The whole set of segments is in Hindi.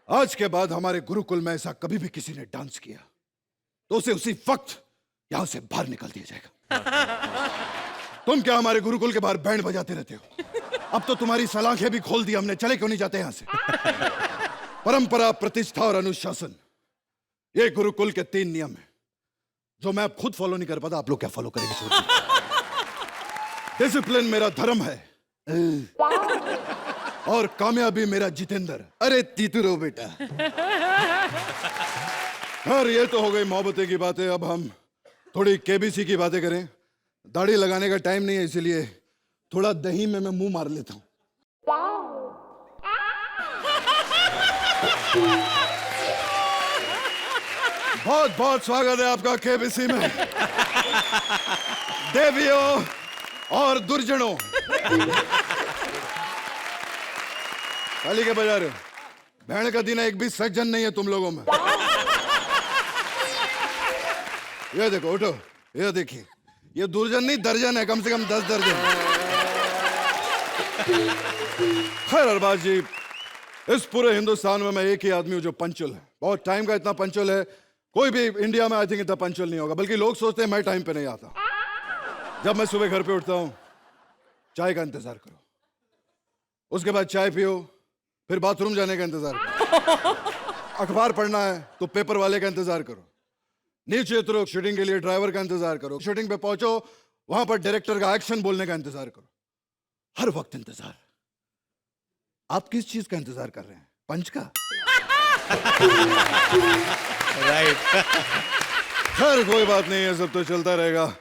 आज के बाद हमारे गुरुकुल में ऐसा कभी भी किसी ने डांस किया तो उसे उसी वक्त यहां से बाहर निकाल दिया जाएगा। तुम क्या हमारे गुरुकुल के बाहर बैंड बजाते रहते हो? अब तो तुम्हारी सलाखें भी खोल दी हमने, चले क्यों नहीं जाते यहां से? परंपरा, प्रतिष्ठा और अनुशासन, ये गुरुकुल के 3 नियम है जो मैं अब खुद फॉलो नहीं कर पाता। आप लोग क्या फॉलो करेंगे? डिसिप्लिन मेरा धर्म है और कामयाबी मेरा जितेंद्र। अरे तीतुरो बेटा। यार ये तो हो गई मोहब्बतें की बातें, अब हम थोड़ी केबीसी की बातें करें। दाढ़ी लगाने का टाइम नहीं है, इसलिए थोड़ा दही में मैं मुंह मार लेता हूं। बहुत बहुत स्वागत है आपका केबीसी में, देवियों और दुर्जनों। खाली के बजा रहे हो? बहन का दिन है, एक भी सज्जन नहीं है तुम लोगों में। ये देखो, उठो, ये देखिए, ये दुर्जन नहीं दर्जन है, कम से कम 10 दर्जन। खैर अरबाज जी, इस पूरे हिंदुस्तान में मैं एक ही आदमी हूं जो पंचुअल है। बहुत टाइम का इतना पंचुअल है, कोई भी इंडिया में आई थिंक इतना पंचुअल नहीं होगा। बल्कि लोग सोचते हैं मैं टाइम पे नहीं आता। जब मैं सुबह घर पे उठता हूं, चाय का इंतजार करो, उसके बाद चाय पियो, फिर बाथरूम जाने का इंतजार करो, अखबार पढ़ना है तो पेपर वाले का इंतजार करो, नीचे उतरो, शूटिंग के लिए ड्राइवर का इंतजार करो, शूटिंग पे पहुंचो, वहां पर डायरेक्टर का एक्शन बोलने का इंतजार करो। हर वक्त इंतजार। आप किस चीज का इंतजार कर रहे हैं? पंच का? राइट। खैर कोई बात नहीं है, सब तो चलता रहेगा।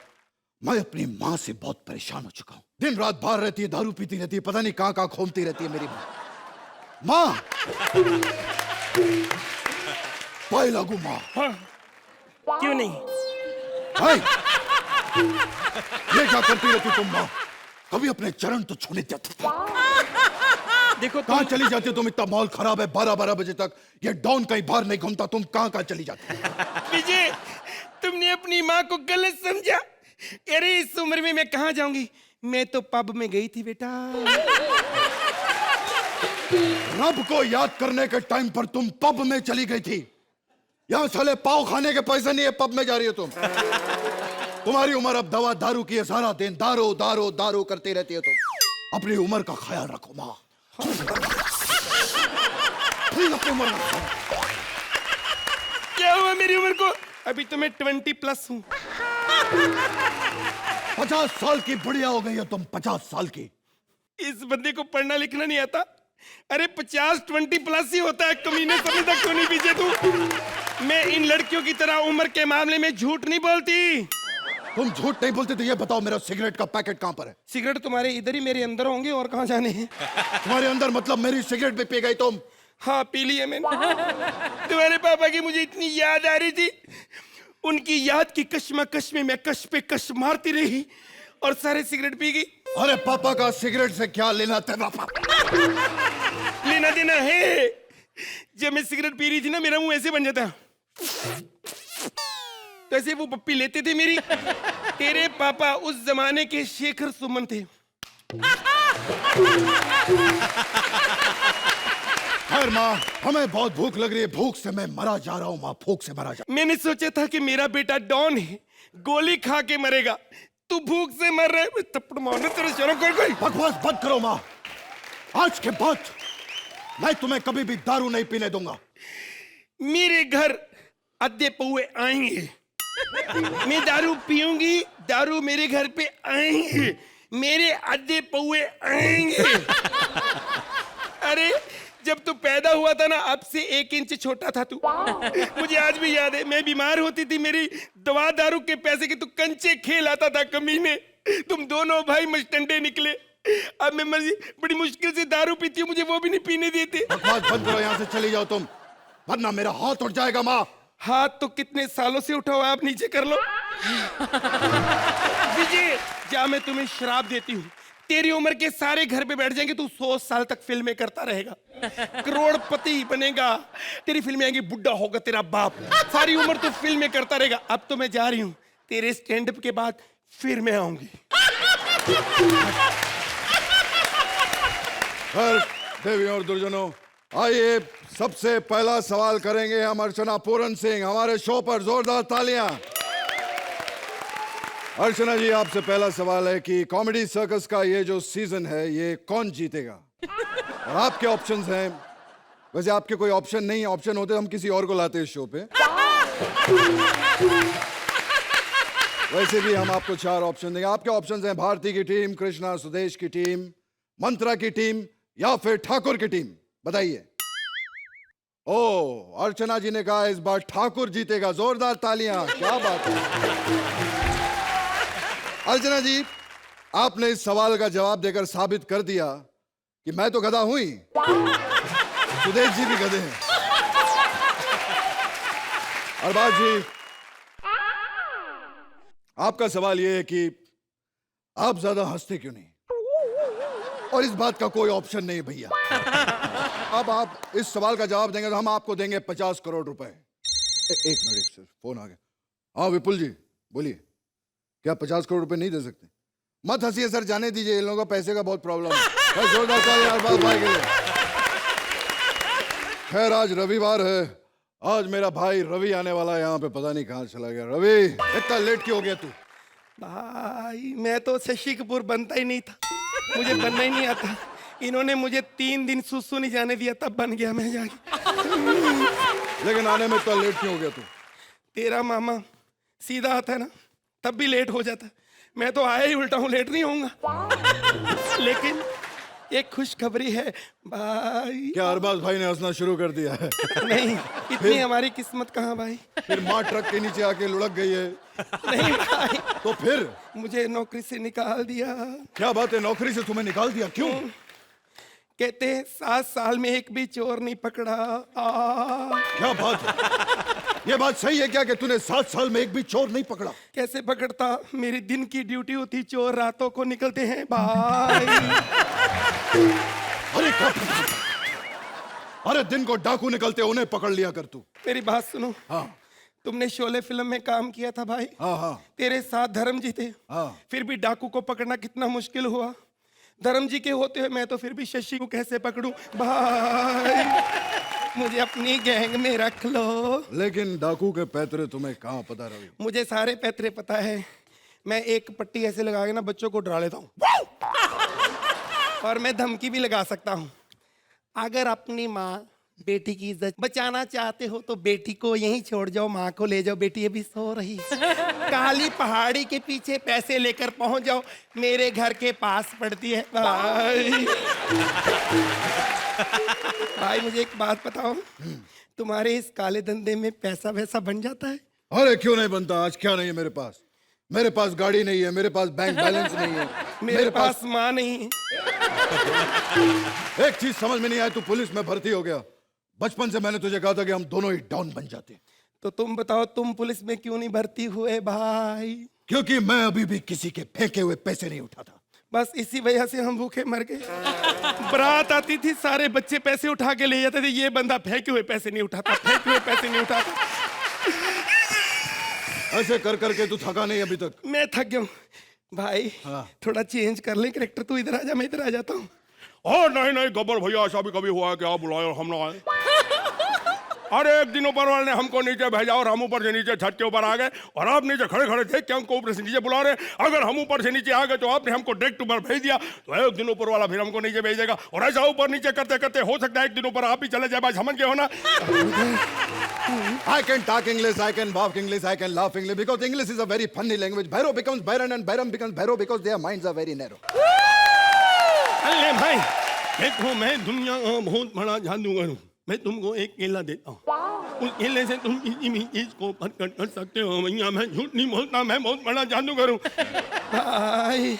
मैं अपनी माँ से बहुत परेशान हो चुका हूँ। दिन रात बाहर रहती है, दारू पीती रहती है, पता नहीं कहाँ कहाँ घूमती रहती है मेरी माँ। माँ, पाए लागू माँ। हाँ, क्यों नहीं? हाय, ये क्या करती रहती तुम माँ? कभी अपने चरण तो छूने देती थी। देखो कहाँ चली जाती हो तुम? इतना माहौल खराब है, 12-12 बजे तक ये डॉन कहीं बाहर नहीं घूमता, तुम कहाँ कहाँ चली जाती हो? विजय, तुमने अपनी माँ को गलत समझा। अरे इस उम्र में मैं कहाँ जाऊंगी? मैं तो पब में गई थी बेटा। रब को याद करने के टाइम पर तुम पब में चली गई थी। यहाँ साले पाव खाने के पैसे नहीं है, पब में जा रही हो तुम। तुम्हारी उम्र अब दवा दारू की है, सारा दिन दारू दारू दारू करती रहती है तुम। अपनी उम्र का ख्याल रखो माँ। प्लीज अपनी उम्र का। क्या हुआ मेरी उम्र को? अभी तो मैं 20+ हूँ। 50 साल की बुढ़िया हो गई हो तुम, 50 साल की। इस बंदे को पढ़ना लिखना नहीं आता। अरे 50-20+ ही होता है, कमीने समझता क्यों नहीं विजय तू? मैं इन लड़कियों की तरह उम्र के मामले में झूठ नहीं बोलती। तुम झूठ नहीं बोलते तो ये बताओ, मेरा सिगरेट का पैकेट कहाँ पर है? सिगरेट तुम्हारे इधर ही मेरे अंदर होंगे, और कहाँ जाने हैं? तुम्हारे अंदर मतलब मेरी सिगरेट भी पी गई तुम? हाँ, पी ली है मैंने। तुम्हारे पापा की मुझे इतनी याद आ रही थी, उनकी याद की कश्मकश में मैं कश पे कश मारती रही और सारे सिगरेट पी गई। अरे पापा का सिगरेट से क्या लेना तेरा? लेना देना है। जब मैं सिगरेट पी रही थी ना, मेरा मुंह ऐसे बन जाता, तो ऐसे वो पप्पी लेते थे मेरी। तेरे पापा उस जमाने के शेखर सुमन थे। खैर माँ, हमें बहुत भूख लग रही है, भूख से मैं मरा जा रहा हूँ माँ, भूख से मरा जा। मैंने सोचा था कि मेरा बेटा डॉन है, गोली खा के मरेगा, तू भूख से मर रहा है। थप्पड़ मारने तेरे शर्म कर गई? बकवास बंद करो माँ। आज के बाद मैं तुम्हें कभी भी दारू नहीं पीने दूंगा। मेरे घर अद्धे पौए आएंगे, मैं दारू पीऊंगी, दारू मेरे घर पे आएंगे, मेरे अद्धे पौए आएंगे। अरे जब तू पैदा हुआ था ना, अब से 1 इंच छोटा था तू। मुझे आज भी याद है, मैं बीमार होती थी, मेरी दवा दारू के पैसे के तू कंचे खेल आता था कमीने। तुम दोनों भाई मस्टंडे निकले। अब मैं बड़ी मुश्किल से दारू पीती हूँ, मुझे वो भी नहीं पीने देते। बकवास बंद करो, यहाँ से चली जाओ तुम, वरना मेरा हाथ उठ जाएगा माँ। हाथ तो कितने सालों से उठा हुआ है, आप नीचे कर लो। विजय, जा, मैं तुम्हें श्राप देती हूँ, तेरी उम्र के सारे घर पे बैठ जाएंगे, तू 100 साल तक फिल्में करता रहेगा, करोड़पति बनेगा, तेरी फिल्में आएंगी, बुढ़ा होगा तेरा बाप, सारी उम्र तू फिल्में करता रहेगा। अब तो मैं जा रही हूँ, तेरे स्टैंड अप के बाद फिर मैं आऊंगी। खैर देवी और दुर्जनों, आइए सबसे पहला सवाल करेंगे हम अर्चना पूरन सिंह। हमारे शो पर जोरदार तालियां। अर्चना जी, आपसे पहला सवाल है कि कॉमेडी सर्कस का ये जो सीजन है ये कौन जीतेगा? और आपके ऑप्शंस हैं, वैसे आपके कोई ऑप्शन नहीं है, ऑप्शन होते हम किसी और को लाते इस शो पे। वैसे भी हम आपको 4 ऑप्शन देंगे। आपके ऑप्शंस हैं भारती की टीम, कृष्णा सुदेश की टीम, मंत्रा की टीम या फिर ठाकुर की टीम। बताइए। ओ, अर्चना जी ने कहा इस बार ठाकुर जीतेगा। जोरदार तालियां। क्या बात है अर्चना जी, आपने इस सवाल का जवाब देकर साबित कर दिया कि मैं तो गधा हूं ही, सुदेश जी भी गधे हैं। अरबाज जी, आपका सवाल यह है कि आप ज्यादा हंसते क्यों नहीं? और इस बात का कोई ऑप्शन नहीं भैया। अब आप इस सवाल का जवाब देंगे तो हम आपको देंगे 50 करोड़ रुपए। एक मिनट सर, फोन आ गया। हाँ विपुल जी बोलिए, क्या 50 करोड़ रुपए नहीं दे सकते? मत हंसिए सर, जाने दीजिए, इन लोगों का पैसे का बहुत प्रॉब्लम है। जोरदार तालियां अरबाज भाई के लिए। खैर आज रविवार है, आज मेरा भाई रवि आने वाला है यहाँ पे, पता नहीं कहाँ चला गया। रवि, इतना लेट क्यों हो गया तू? भाई मैं तो शशि कपूर बनता ही नहीं था, मुझे बनना ही नहीं आता। इन्होंने मुझे 3 दिन सुसु नहीं जाने दिया, तब बन गया मैं जाके। लेकिन आने में इतना लेट क्यों हो गया तू? तेरा मामा सीधा आता है ना, तब भी लेट हो जाता। मैं तो आया ही उल्टा हूँ, लेट नहीं होऊंगा। लेकिन एक खुशखबरी है भाई। क्या अरबाज भाई ने हंसना शुरू कर दिया है? नहीं, इतनी हमारी किस्मत कहाँ भाई। फिर माँ ट्रक के नीचे आके लुढ़क गई है? नहीं भाई, तो फिर मुझे नौकरी से निकाल दिया। क्या बात है, नौकरी से तुम्हें निकाल दिया? क्यों? कहते हैं 7 साल में एक भी चोर नहीं पकड़ा। क्या बात है, ये बात सही है क्या कि तूने 7 साल में एक भी चोर नहीं पकड़ा? कैसे पकड़ता, मेरी दिन की ड्यूटी होती, चोर रातों को निकलते हैं भाई। अरे क्या, अरे दिन को डाकू निकलते, उन्हें पकड़ लिया कर तू। मेरी बात सुनो। हाँ तुमने शोले फिल्म में काम किया था भाई। हाँ हाँ तेरे साथ धर्म जी थे। हाँ। फिर भी डाकू को पकड़ना कितना मुश्किल हुआ। धर्म जी के होते हुए मैं तो फिर भी शशि को कैसे पकड़ूं भाई। मुझे अपनी गैंग में रख लो। लेकिन डाकू के पैतरे तुम्हें कहाँ पता रवि? मुझे सारे पैतरे पता है। मैं एक पट्टी ऐसे लगा के ना बच्चों को डरा लेता हूँ, और मैं धमकी भी लगा सकता हूँ। अगर अपनी माँ बेटी की इज्जत बचाना चाहते हो तो बेटी को यहीं छोड़ जाओ, माँ को ले जाओ, बेटी अभी सो रही है। काली पहाड़ी के पीछे पैसे लेकर पहुंच जाओ, मेरे घर के पास पड़ती है भाई। भाई मुझे एक बात बताओ, तुम्हारे इस काले धंधे में पैसा वैसा बन जाता है? अरे क्यों नहीं बनता, आज क्या नहीं है मेरे पास? मेरे पास गाड़ी नहीं है, मेरे पास बैंक बैलेंस नहीं है, मेरे पास माँ नहीं है। एक चीज समझ में नहीं आई, तू पुलिस में भर्ती हो गया। बचपन से मैंने तुझे कहा था कि हम दोनों ही डॉन बन जाते। तो तुम बताओ, तुम पुलिस में क्यों नहीं भर्ती हुए भाई? क्योंकि मैं अभी भी किसी के फेंके हुए पैसे नहीं उठाता। बस इसी वजह से हम भूखे मर गए। बारात आती थी, सारे बच्चे पैसे उठा के ले जाते थे, ये बंदा फेंके हुए पैसे नहीं उठाता, फेंके हुए पैसे नहीं उठाता। ऐसे कर करके तू थका नहीं अभी तक? मैं थक गया हूँ भाई। हाँ। थोड़ा चेंज कर ले कैरेक्टर, तू इधर आ जा, मैं इधर आ जाता हूँ। नहीं नहीं गब्बर भैया, ऐसा भी कभी हुआ है कि आप बुलाए और हम ना आए? अरे एक दिन ऊपर वाले ने हमको नीचे भेजा और हम ऊपर से नीचे छत के ऊपर आ गए, और आप नीचे खड़े खड़े थे कि हमको ऊपर से नीचे बुला रहे। अगर हम ऊपर से नीचे आ गए तो आपने हमको डायरेक्ट ऊपर भेज दिया, तो एक दिन ऊपर वाला फिर हमको नीचे भेजेगा, और ऐसा ऊपर नीचे करते करते हो सकता है एक दिन ऊपर आप ही चले जाए। भाई समझ गए हो ना? I can talk English, I can walk English, I can laugh English, because English is a very funny language. Bhairo becomes Byron and Byron becomes Bhairo because their minds are very narrow. अरे भाई देखो, मैं दुनिया का बहुत बड़ा जादूगर हूँ। मैं तुमको एक केला देता हूँ, उस केले से तुम किसी भी चीज को प्रकट कर सकते हो। भैया मैं झूठ नहीं बोलता, मैं बहुत बड़ा जादूगर हूँ भाई।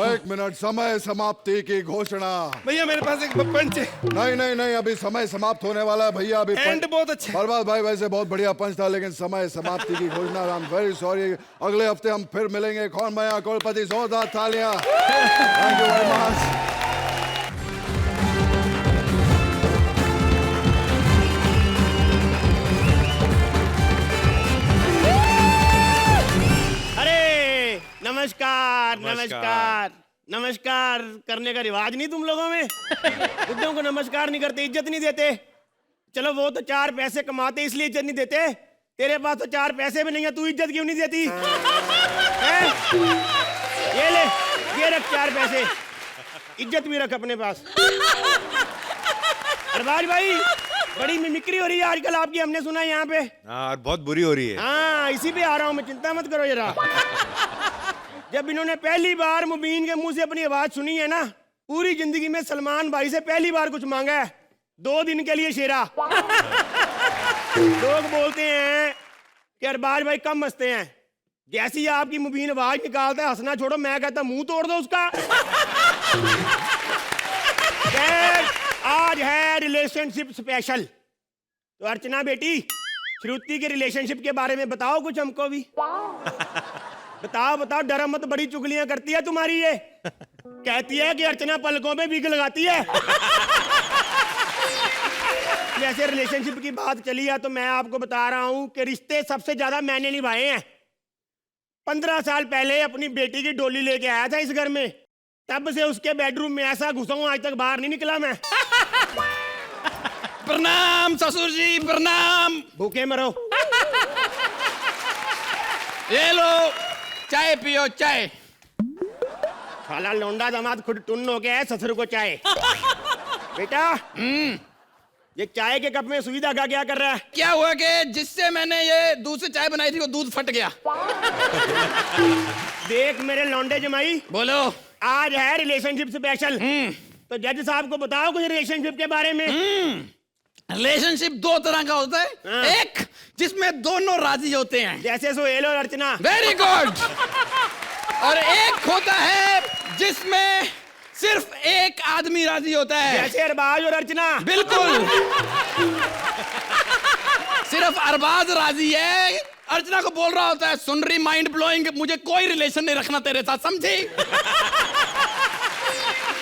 एक मिनट, समय समाप्ति की घोषणा। भैया मेरे पास एक पंच है। नहीं नहीं नहीं, अभी समय समाप्त होने वाला है भैया। अभी एंड बहुत अच्छा। बर्बाद भाई वैसे बहुत बढ़िया पंच था, लेकिन समय समाप्ति की घोषणा। I am very sorry. अगले हफ्ते हम फिर मिलेंगे। कौन बया करोड़पति, जोरदार तालियां। Thank you very much. नमस्कार नमस्कार नमस्कार करने का रिवाज नहीं तुम लोगों में? बुड्ढों को नमस्कार नहीं करते, इज्जत नहीं देते। चलो वो तो 4 पैसे कमाते इसलिए इज्जत नहीं देते, तेरे पास तो 4 पैसे भी नहीं है, तू इज्जत क्यों नहीं देती है? ये ले, ये रख 4 पैसे, इज्जत भी रख अपने पास। अरबाज भाई बड़ी मिमिक्री हो रही है आजकल आपकी, हमने सुना है यहाँ पे। हाँ, और बहुत बुरी हो रही है। हाँ इसी पे आ रहा हूँ मैं, चिंता मत करो जरा। जब इन्होंने पहली बार मुबीन के मुंह से अपनी आवाज सुनी है ना, पूरी जिंदगी में सलमान भाई से पहली बार कुछ मांगा है, 2 दिन के लिए शेरा। लोग बोलते हैं कि अरबाज भाई कम हंसते हैं, जैसी आपकी मुबीन आवाज निकालता है हंसना छोड़ो, मैं कहता मुंह तोड़ दो उसका। आज है रिलेशनशिप स्पेशल, तो अर्चना बेटी श्रुति के रिलेशनशिप के बारे में बताओ कुछ हमको भी। बताओ बताओ, डरो मत, बड़ी चुगलियां करती है तुम्हारी ये। कहती है कि अर्चना पलकों में बिग लगाती है। जैसे रिलेशनशिप की बात चली है तो मैं आपको बता रहा हूं कि रिश्ते सबसे ज्यादा मैंने निभाए हैं। 15 साल पहले अपनी बेटी की डोली लेके आया था इस घर में, तब से उसके बेडरूम में ऐसा घुसा हूं आज तक बाहर नहीं निकला मैं। प्रणाम ससुर जी, प्रणाम। भूखे मरो। ये लो चाय पियो, चाय। साला लौंडा दामाद खुद टुन्न हो गया है, ससुर को चाय। बेटा ये चाय के कप में सुई धागा क्या कर रहा है? क्या हुआ कि जिससे मैंने ये दूध से चाय बनाई थी वो दूध फट गया। देख मेरे लौंडे जमाई, बोलो। आज है रिलेशनशिप स्पेशल, तो जज साहब को बताओ कुछ रिलेशनशिप के बारे में। रिलेशनशिप 2 तरह का होता है, हाँ। एक जिसमें दोनों राजी होते हैं, जैसे सोहेल और अर्चना। Very good. और एक होता है जिसमें सिर्फ एक आदमी राजी होता है, जैसे अरबाज और अर्चना। बिल्कुल। सिर्फ अरबाज राजी है, अर्चना को बोल रहा होता है सुन रही माइंड ब्लोइंग, मुझे कोई रिलेशन नहीं रखना तेरे साथ, समझी?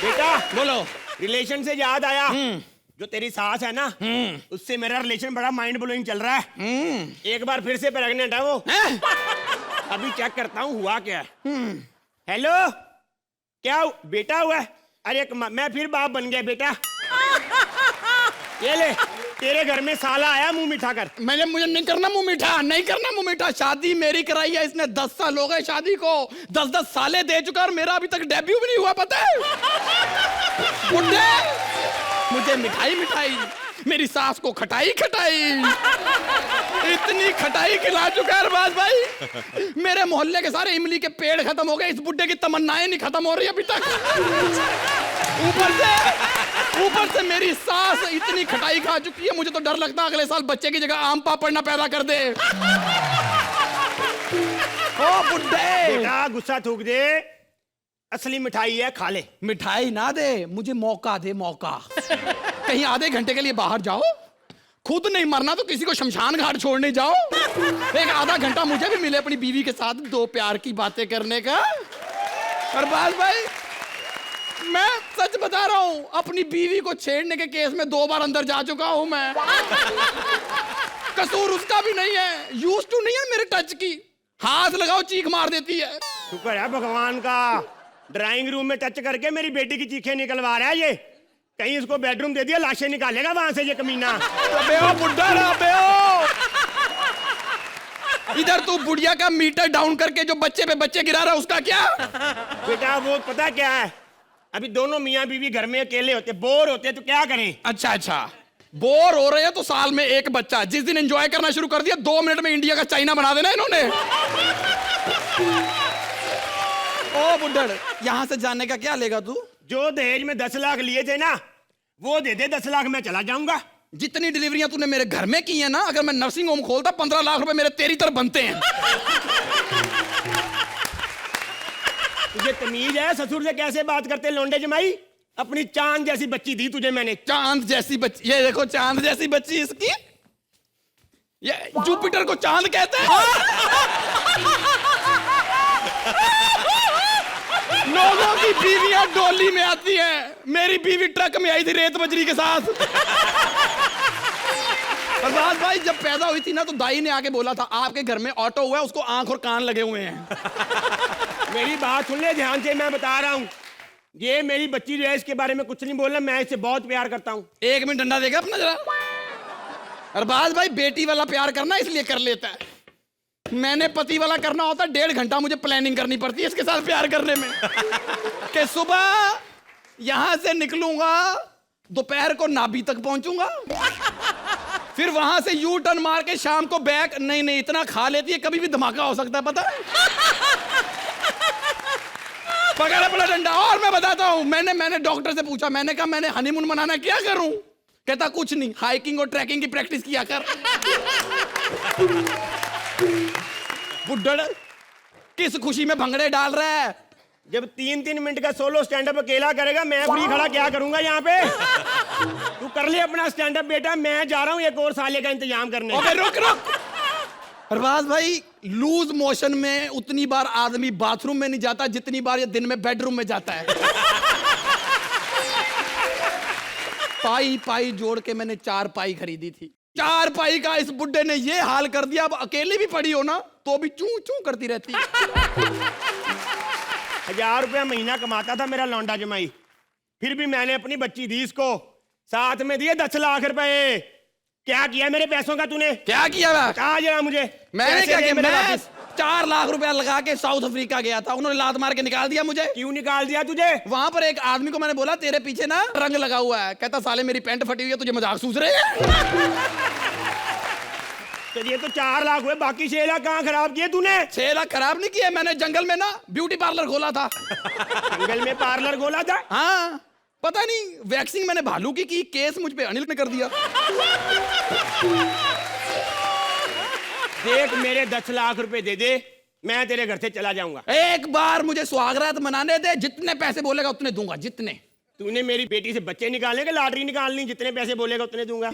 बेटा बोलो। रिलेशन से याद आया, जो तेरी सास है ना, उससे मेरा रिलेशन बड़ा माइंड ब्लोइंग चल रहा है। एक बार फिर से प्रेग्नेंट है वो। अभी चेक करता हूँ हुआ क्या है। हेलो, क्या बेटा हुआ? अरे मैं फिर बाप बन गया बेटा। ये ले, तेरे घर में साला आया मुंह मीठा कर। मुझे नहीं करना मुंह मीठा, नहीं करना मुंह मीठा। शादी मेरी कराई है इसने, 10 साल हो गए शादी को, 10-10 साले दे चुका और मेरा अभी तक डेब्यू भी नहीं हुआ, पता है? बुड्ढे मुझे मिठाई मिठाई, मेरी सास को खटाई खटाई, इतनी खटाई खिला चुका है अरबाज भाई, मेरे मोहल्ले के सारे इमली के पेड़ खत्म हो गए, इस बुड्ढे की तमन्नाएं नहीं खत्म हो रही अभी तक। ऊपर से मेरी सास इतनी खटाई खा चुकी है, मुझे तो डर लगता है अगले साल बच्चे की जगह आम पापड़ ना पैदा कर दे। ओ बुड्ढे, बेटा गुस्सा थूक दे, असली मिठाई है, खा ले। मिठाई ना दे, मुझे मौका दे, मौका। कहीं आधे घंटे के लिए बाहर जाओ, खुद नहीं मरना तो किसी को शमशान घाट छोड़ने जाओ, एक आधा घंटा मुझे भी मिले अपनी बीवी के साथ 2 प्यार की बातें करने का। अरबाज भाई मैं सच बता रहा हूं, अपनी बीवी को छेड़ने के केस में 2 बार अंदर जा चुका हूं मैं। कसूर उसका भी नहीं है, यूज टू नहीं है मेरे टच की, हाथ लगाओ चीख मार देती है। शुक्र है भगवान का, ड्राइंग रूम में टच करके मेरी बेटी की चीखें निकलवा रहा है ये, कहीं इसको बेडरूम दे दिया लाशें निकालेगा वहां से ये कमीना। अबे ओ बुड्ढा, अबे ओ इधर तू बुढ़िया का मीटर डाउन करके जो बच्चे पे बच्चे गिरा रहा है उसका क्या? बेटा वो पता क्या है, अभी दोनों मियाँ बीवी घर में अकेले होते, बोर होते, तो क्या करें? अच्छा अच्छा, बोर हो रहे हैं तो साल में 1 बच्चा, जिस दिन एंजॉय करना शुरू कर दिया 2 मिनट में इंडिया का चाइना बना देना इन्होंने। ओ बुड्ढड़, यहाँ से जाने का क्या लेगा तू? जो दहेज में 10 लाख लिए थे ना, वो दे दे 10 लाख, मैं चला जाऊंगा। जितनी डिलीवरियां तूने मेरे घर में की है ना, अगर मैं नर्सिंग होम खोलता 15 लाख रुपए मेरे तेरी तरफ बनते हैं। तुझे तमीज है ससुर से कैसे बात करते लौंडे जमाई? अपनी चांद जैसी बच्ची दी तुझे मैंने। चांद जैसी बच्ची, ये देखो चांद जैसी बच्ची इसकी, ये जुपिटर को चांद कहते हैं। लोगों की बीवियां डोली में आती हैं, मेरी बीवी ट्रक में आई थी रेत बजरी के साथ। अरबाज भाई जब पैदा हुई थी ना तो दाई ने आके बोला था आपके घर में ऑटो हुआ है, उसको आंख और कान लगे हुए हैं। मेरी बात सुन ले ध्यान से, मैं बता रहा हूँ। ये मेरी बच्ची जो है, इसके बारे में कुछ नहीं बोलना, मैं इससे बहुत प्यार करता हूँ। 1 मिनट डंडा देगा अपना जरा। अरबाज भाई बेटी वाला प्यार करना इसलिए कर लेता है, मैंने पति वाला करना होता 1.5 घंटा मुझे प्लानिंग करनी पड़ती है इसके साथ प्यार करने में। कि सुबह यहां से निकलूंगा, दोपहर को नाभि तक पहुंचूंगा, फिर वहां से यू टर्न मार के शाम को बैक। नहीं इतना खा लेती है, कभी भी धमाका हो सकता है, पता है। पकड़ अपना डंडा। और मैं बताता हूं, मैंने डॉक्टर से पूछा, मैंने कहा मैंने हनीमून मनाना क्या करूं? कहता कुछ नहीं, हाइकिंग और ट्रैकिंग की प्रैक्टिस किया कर। बुड्ढड़ किस खुशी में भंगड़े डाल रहा है? जब 3-3 मिनट का सोलो स्टैंड अप अकेला करेगा, मैं फ्री खड़ा क्या करूंगा यहाँ पे? तू कर ले अपना स्टैंड अप बेटा, मैं जा रहा हूँ एक और साले का इंतजाम करने। ओके रुक। अरबाज भाई, लूज मोशन में उतनी बार आदमी बाथरूम में नहीं जाता जितनी बार ये दिन में बेडरूम में जाता है। पाई जोड़ के मैंने 4 पाई खरीदी थी। 4 पाई का इस बुड्ढे ने ये हाल कर दिया, अब अकेली भी पड़ी हो ना तो भी चू चू करती रहती। 1000 रुपया महीना कमाता था मेरा लौंडा जमाई, फिर भी मैंने अपनी बच्ची दी इसको, साथ में दिए 10 लाख रुपए। क्या किया मेरे पैसों का तूने? क्या किया? कहा जरा मुझे। मैंने क्या किया? मैं वापस 4 लाख रुपया लगा के साउथ अफ्रीका गया था, उन्होंने लात मार के निकाल दिया मुझे। क्यों निकाल दिया तुझे? वहां पर एक आदमी को मैंने बोला तेरे पीछे ना रंग लगा हुआ है, कहता साले मेरी पैंट फटी हुई है, तुझे मजाक सूझ रहे हैं? तो ये तो 4 लाख हुए, बाकी 6 लाख कहाँ खराब किए तूने? 6 लाख खराब नहीं किए, मैंने जंगल में ना ब्यूटी पार्लर खोला था। जंगल में पार्लर खोला था? हाँ, पता नहीं वैक्सिंग मैंने भालू की केस मुझ पे अनिल ने कर दिया। देख मेरे 10 लाख रुपए दे दे, मैं तेरे घर से चला जाऊंगा। एक बार मुझे सुहागरात मनाने दे, जितने पैसे बोलेगा उतने दूंगा, जितने। तूने मेरी बेटी से बच्चे निकालने के लॉटरी निकालनी, जितने पैसे बोलेगा उतने दूंगा।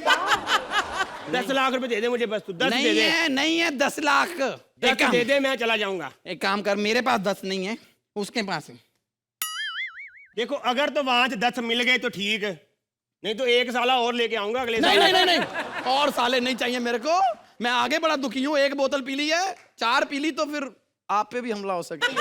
10 लाख रुपए दे दे मुझे, बस तू 10 दे दे। नहीं है 10 लाख। 10 दे दे, मैं चला जाऊंगा। एक काम कर, मेरे पास 10 नहीं है, उसके पास है। देखो अगर तो वहां से 10 मिल गए तो ठीक है, नहीं तो 1 साला और लेके आऊंगा अगले साल। नहीं, और साले नहीं चाहिए मेरे को। मैं आगे बड़ा दुखी हूँ, 1 बोतल पी ली है, 4 पी ली तो फिर आप पे भी हमला हो सकता है।